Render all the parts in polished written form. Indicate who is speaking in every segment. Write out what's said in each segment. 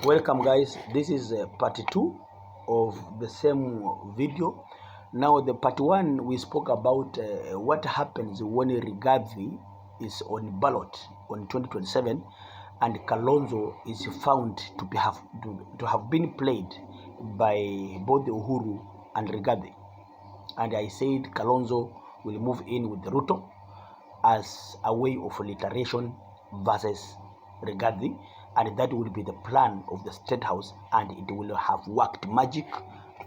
Speaker 1: Welcome guys, this is part 2 of the same video. Now the part 1 we spoke about what happens when Rigathi is on ballot on 2027 and Kalonzo is found to have been played by both Uhuru and Rigathi. And I said Kalonzo will move in with Ruto as a way of alliteration versus Rigathi, and that will be the plan of the State House, and it will have worked magic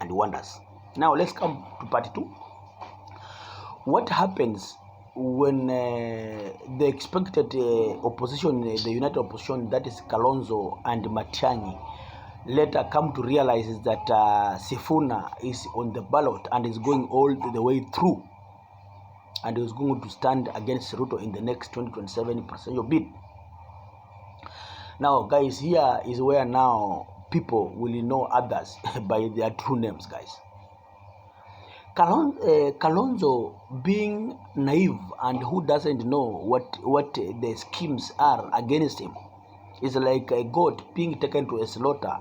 Speaker 1: and wonders. Now let's come to part 2. What happens when the expected opposition, the united opposition, that is Kalonzo and Matiang'i, later come to realize that Sifuna is on the ballot and is going all the way through, and is going to stand against Ruto in the next 2027 presidential bid. Now guys, here is where now people will know others by their true names, guys. Kalonzo, being naive and who doesn't know what the schemes are against him, is like a goat being taken to a slaughter,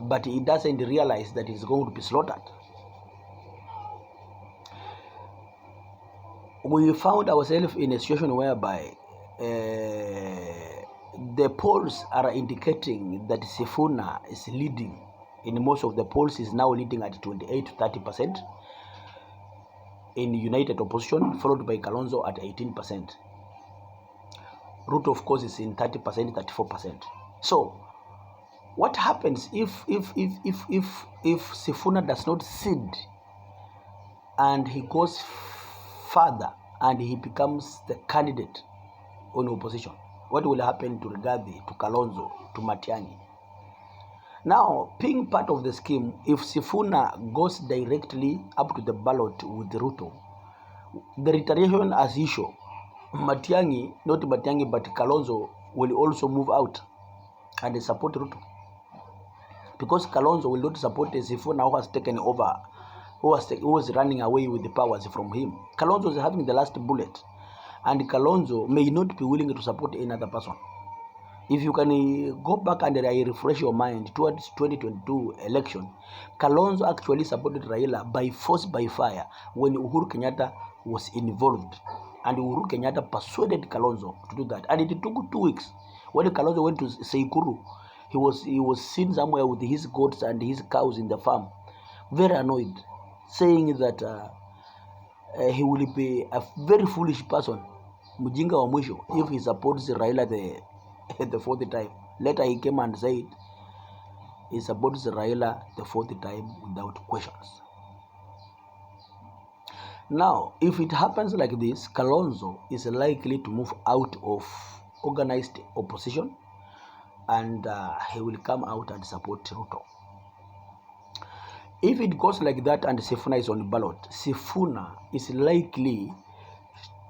Speaker 1: but he doesn't realize that he's going to be slaughtered. We found ourselves in a situation whereby the polls are indicating that Sifuna is leading. In most of the polls, is now leading at 28 to 30% in united opposition, followed by Kalonzo at 18%. Ruto, of course, is in 30%, 34%. So, what happens if Sifuna does not cede and he goes further and he becomes the candidate on opposition? What will happen to Rigathi, to Kalonzo, to Matiang'i? Now, being part of the scheme, if Sifuna goes directly up to the ballot with Ruto, the retaliation as usual, Matiang'i, not Matiang'i, but Kalonzo will also move out and support Ruto. Because Kalonzo will not support Sifuna, who has taken over, who was running away with the powers from him. Kalonzo is having the last bullet, and Kalonzo may not be willing to support another person. If you can go back and refresh your mind towards 2022 election, Kalonzo actually supported Raila by force, by fire, when Uhuru Kenyatta was involved. And Uhuru Kenyatta persuaded Kalonzo to do that. And it took 2 weeks. When Kalonzo went to Seikuru, he was seen somewhere with his goats and his cows in the farm, very annoyed, saying that he will be a very foolish person, mujinga wa mwisho, if he supports Raila the fourth time. Later he came and said he supports Raila the fourth time without questions. Now, if it happens like this, Kalonzo is likely to move out of organized opposition, and he will come out and support Ruto. If it goes like that and Sifuna is on ballot, Sifuna is likely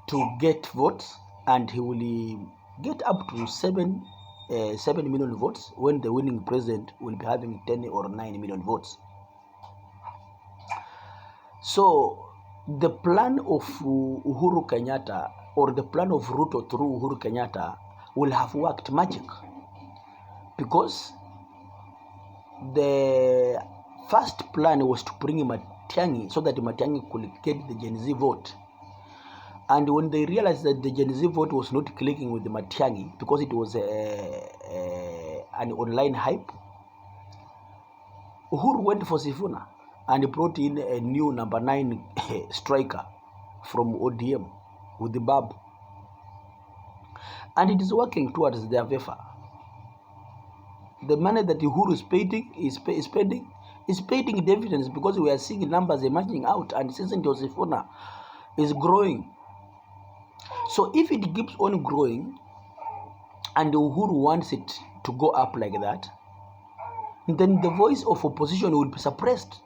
Speaker 1: to get votes, and he will get up to 7 million votes, when the winning president will be having 10 or 9 million votes. So the plan of Uhuru Kenyatta, or the plan of Ruto through Uhuru Kenyatta, will have worked magic, because the first plan was to bring Matiang'i so that Matiang'i could get the Gen Z vote. And when they realized that the Gen Z vote was not clicking with the Matiang'i because it was an online hype, Uhuru went for Sifuna and brought in a new number 9 striker from ODM with the Bab. And it is working towards their favor. The money that Uhuru is spending dividends, because we are seeing numbers emerging out, and since Sifuna is growing. So if it keeps on growing and Uhuru wants it to go up like that, then the voice of opposition will be suppressed.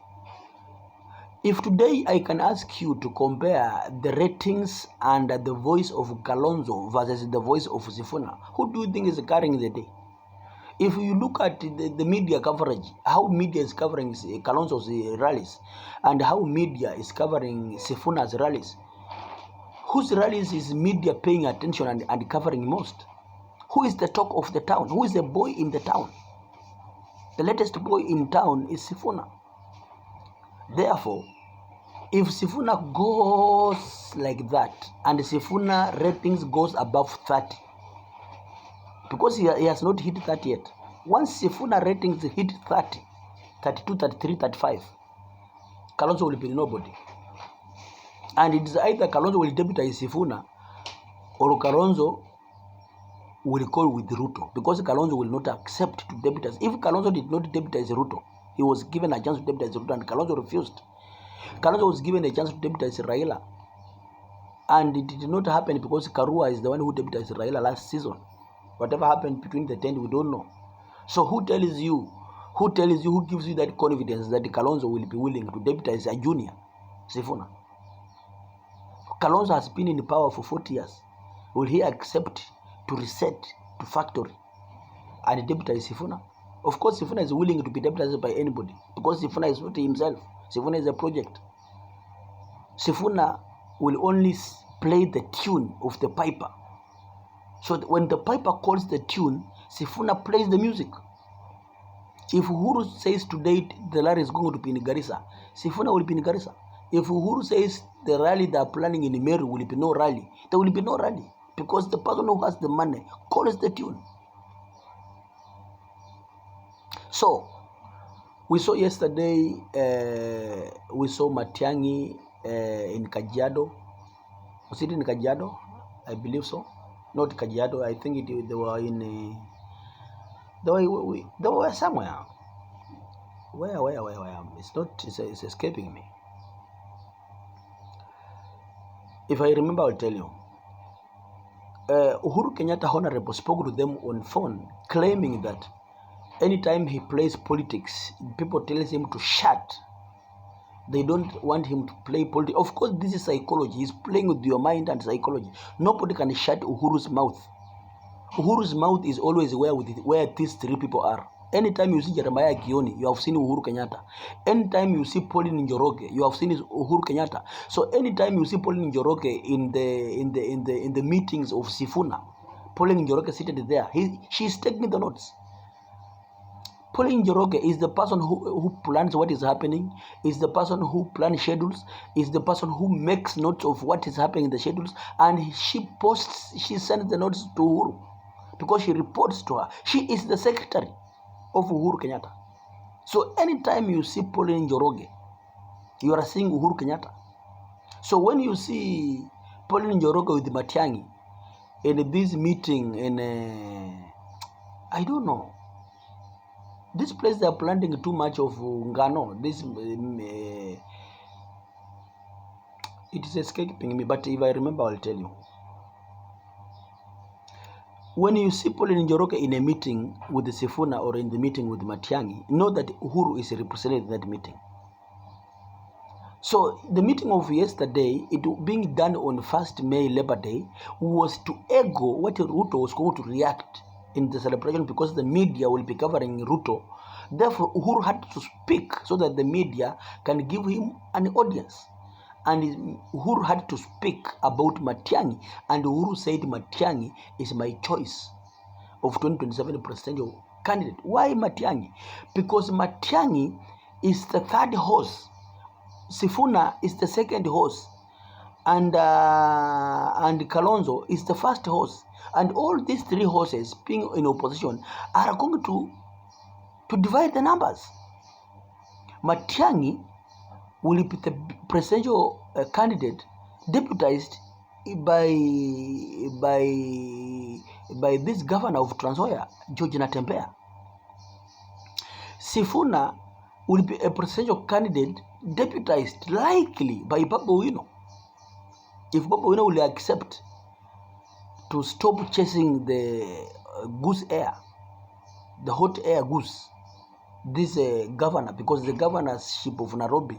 Speaker 1: If today I can ask you to compare the ratings and the voice of Kalonzo versus the voice of Sifuna, who do you think is carrying the day? If you look at the media coverage, how media is covering Kalonzo's rallies and how media is covering Sifuna's rallies, whose rallies is media paying attention and covering most? Who is the talk of the town? Who is the boy in the town? The latest boy in town is Sifuna. Therefore, if Sifuna goes like that, and Sifuna ratings goes above 30, because he has not hit 30 yet. Once Sifuna ratings hit 30, 32, 33, 35, Kalonzo will be nobody. And it is either Kalonzo will deputize Sifuna, or Kalonzo will call with Ruto, because Kalonzo will not accept to deputize. If Kalonzo did not deputize Ruto, he was given a chance to deputize Ruto, and Kalonzo refused. Kalonzo was given a chance to deputize Raila, and it did not happen because Karua is the one who deputized Raila last season. Whatever happened between the 10, we don't know. So who gives you that confidence that Kalonzo will be willing to deputize a junior, Sifuna? Kalonzo has been in power for 40 years. Will he accept to reset to factory and deputize Sifuna? Of course, Sifuna is willing to be deputized by anybody, because Sifuna is not himself. Sifuna is a project. Sifuna will only play the tune of the piper. So when the piper calls the tune, Sifuna plays the music. If Uhuru says today the rally is going to be in Garissa, Sifuna will be in Garissa. If Uhuru says the rally they are planning in Meru will be no rally, there will be no rally, because the person who has the money calls the tune. So we saw yesterday, we saw Matiang'i in Kajiado. Was it in Kajiado? I believe so. Not Kajiado. I think they were in. They were somewhere. Where? It's escaping me. If I remember, I'll tell you. Uhuru Kenyatta Honorable spoke to them on phone, claiming that anytime he plays politics, people tell him to shut. They don't want him to play politics. Of course, this is psychology. He's playing with your mind and psychology. Nobody can shut Uhuru's mouth. Uhuru's mouth is always where these three people are. Anytime you see Jeremiah Kioni, you have seen Uhuru Kenyatta. Anytime you see Pauline Njoroge, you have seen Uhuru Kenyatta. So anytime you see Pauline Njoroge in the meetings of Sifuna, Pauline Njoroge seated there, she's taking the notes. Pauline Njoroge is the person who plans what is happening, is the person who plans schedules, is the person who makes notes of what is happening in the schedules, and she sends the notes to Uhuru, because she reports to her. She is the secretary of Uhuru Kenyatta. So anytime you see Pauline Njoroge, you are seeing Uhuru Kenyatta. So when you see Pauline Njoroge with Matiang'i in this meeting in, I don't know, this place they are planting too much of Ngano. This it is escaping me, but if I remember, I'll tell you. When you see Pauline Njoroge in a meeting with the Sifuna or in the meeting with Matiang'i, know that Uhuru is represented in that meeting. So the meeting of yesterday, it being done on 1st May Labor Day, was to echo what Ruto was going to react in the celebration, because the media will be covering Ruto. Therefore, Uhuru had to speak so that the media can give him an audience. And Uhuru had to speak about Matiang'i, and Uhuru said Matiang'i is my choice of 2027 presidential candidate. Why Matiang'i? Because Matiang'i is the third horse, Sifuna is the second horse, and Kalonzo is the first horse. And all these three horses, being in opposition, are going to divide the numbers. Matiang'i will be the presidential candidate deputized by this governor of Trans Nzoia, George Natembeya. Sifuna will be a presidential candidate deputized likely by Babu Owino. If Babu Owino will accept to stop chasing the goose air, the hot air goose, this governor, because the governorship of Nairobi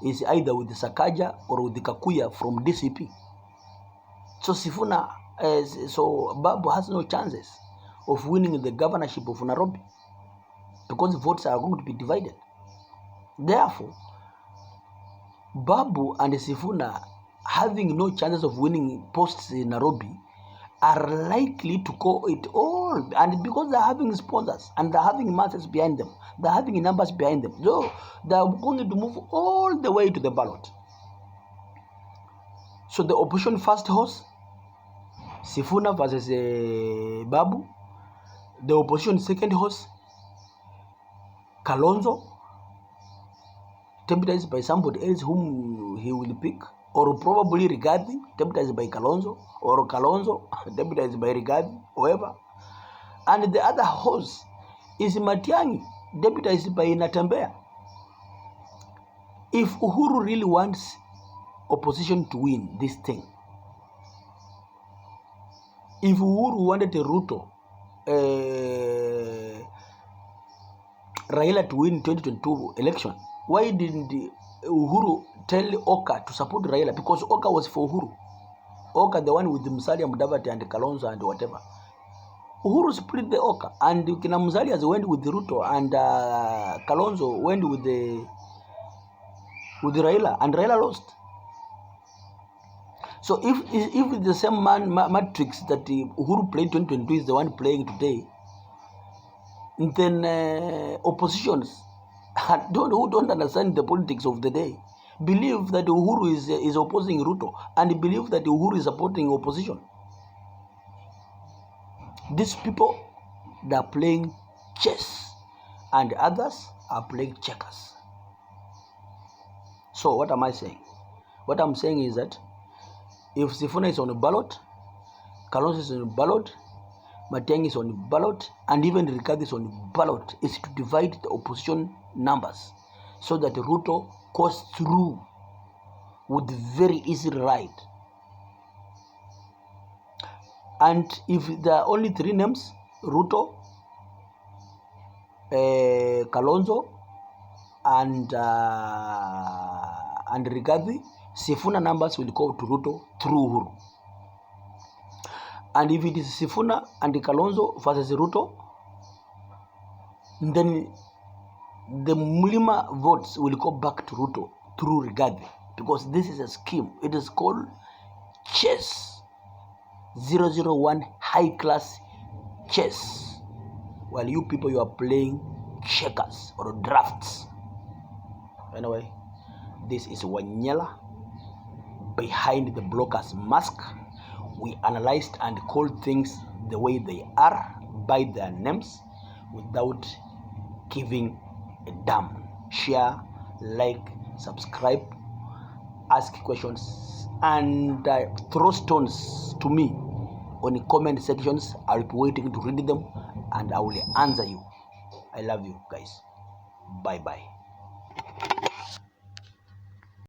Speaker 1: is either with the Sakaja or with the Kakuya from DCP. So Sifuna, so Babu has no chances of winning the governorship of Nairobi, because votes are going to be divided. Therefore, Babu and Sifuna having no chances of winning posts in Nairobi, are likely to call it all, and because they're having sponsors and they're having masses behind them, they're having numbers behind them, so they're going to move all the way to the ballot. So the opposition first horse, Sifuna versus Babu. The opposition second horse, Kalonzo, tempted by somebody else whom he will pick, or probably Rigathi, tempted by Kalonzo, or Kalonzo, tempted by Rigathi, whoever. And the other horse is Matiang'i, deputized by Natembea. If Uhuru really wants opposition to win this thing, if Uhuru wanted Ruto, Raila to win 2022 election, why didn't Uhuru tell Oka to support Raila? Because Oka was for Uhuru. Oka, the one with the Musalia Mudavadi and Kalonzo and whatever. Uhuru split the Oka, and Kina Musalia went with the Ruto, and Kalonzo went with the Raila, and Raila lost. So if the same matrix that Uhuru played 2022 is the one playing today, then oppositions who don't understand the politics of the day believe that Uhuru is opposing Ruto, and believe that Uhuru is supporting opposition. These people, they are playing chess, and others are playing checkers. So what am I saying? What I'm saying is that if Sifuna is on a ballot, Kalonzo is on a ballot, Matiang'i is on a ballot, and even Rigathi is on a ballot, is to divide the opposition numbers so that Ruto goes through with very easy ride. And if there are only three names, Ruto, Kalonzo, and Rigathi, Sifuna numbers will go to Ruto through Uhuru. And if it is Sifuna and Kalonzo versus Ruto, then the Mulima votes will go back to Ruto through Rigathi, because this is a scheme. It is called chess. 001 high class chess, while you people, you are playing checkers or drafts. Anyway, this is Wanyela behind the blockers mask. We analyzed and called things the way they are, by their names, without giving a damn. Share, like, subscribe, ask questions, and throw stones to me on the comment sections. I'll be waiting to read them, and I will answer you. I love you guys. Bye bye.